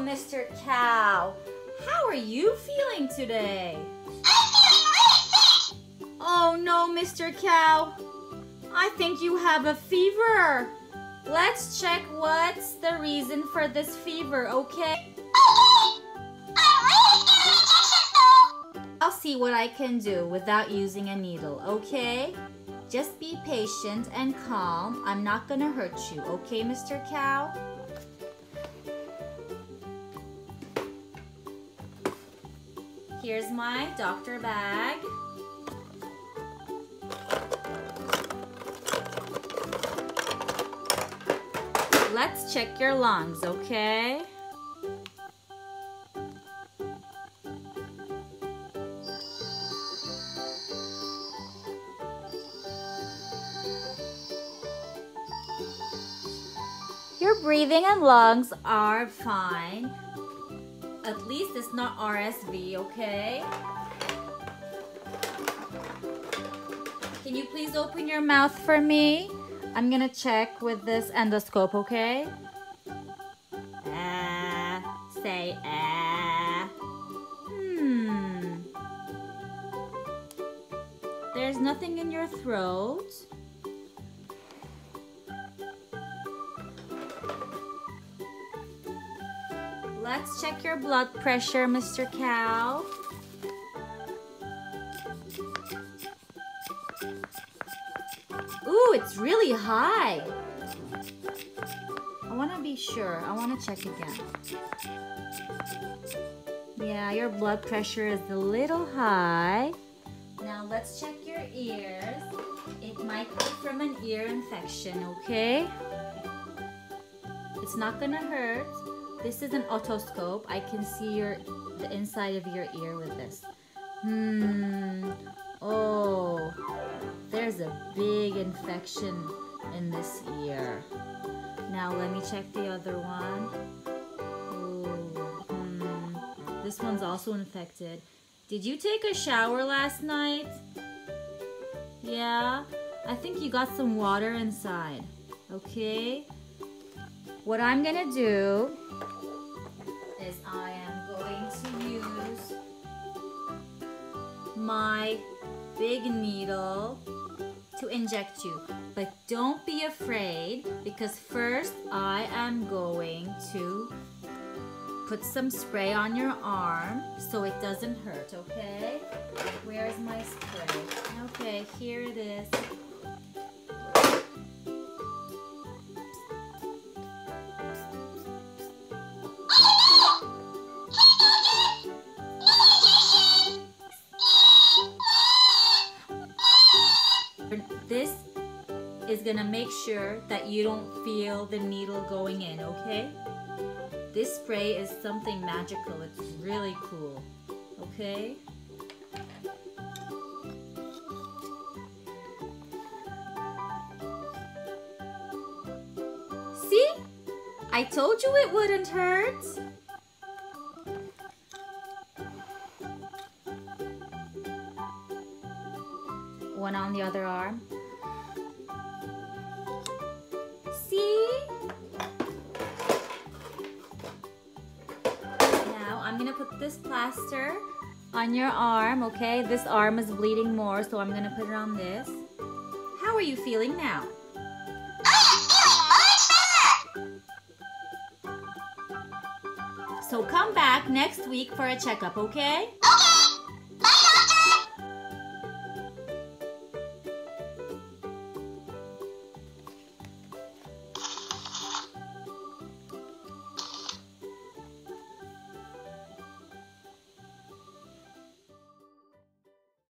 Mr. Cow. How are you feeling today? Oh no, Mr. Cow. I think you have a fever. Let's check what's the reason for this fever, okay? I'll see what I can do without using a needle, okay? Just be patient and calm. I'm not gonna hurt you, okay, Mr. Cow? Here's my doctor bag. Let's check your lungs, okay? Your breathing and lungs are fine. At least it's not RSV, okay? Can you please open your mouth for me? I'm gonna check with this endoscope, okay? Say There's nothing in your throat. Let's check your blood pressure, Mr. Cow. Ooh, it's really high. I want to be sure. I want to check again. Yeah, your blood pressure is a little high. Now let's check your ears. It might be from an ear infection, okay? It's not gonna hurt. This is an otoscope. I can see the inside of your ear with this. Oh, there's a big infection in this ear. Now let me check the other one. This one's also infected. Did you take a shower last night? Yeah, I think you got some water inside. Okay. What I'm gonna do is I am going to use my big needle to inject you. But don't be afraid, because first I am going to put some spray on your arm so it doesn't hurt, okay? Where's my spray? Okay, here it is. This is gonna make sure that you don't feel the needle going in, okay? This spray is something magical. It's really cool, okay? See? I told you it wouldn't hurt. One on the other arm. See? Now I'm gonna put this plaster on your arm, okay? This arm is bleeding more, so I'm gonna put it on this. How are you feeling now? So come back next week for a checkup, okay? Okay.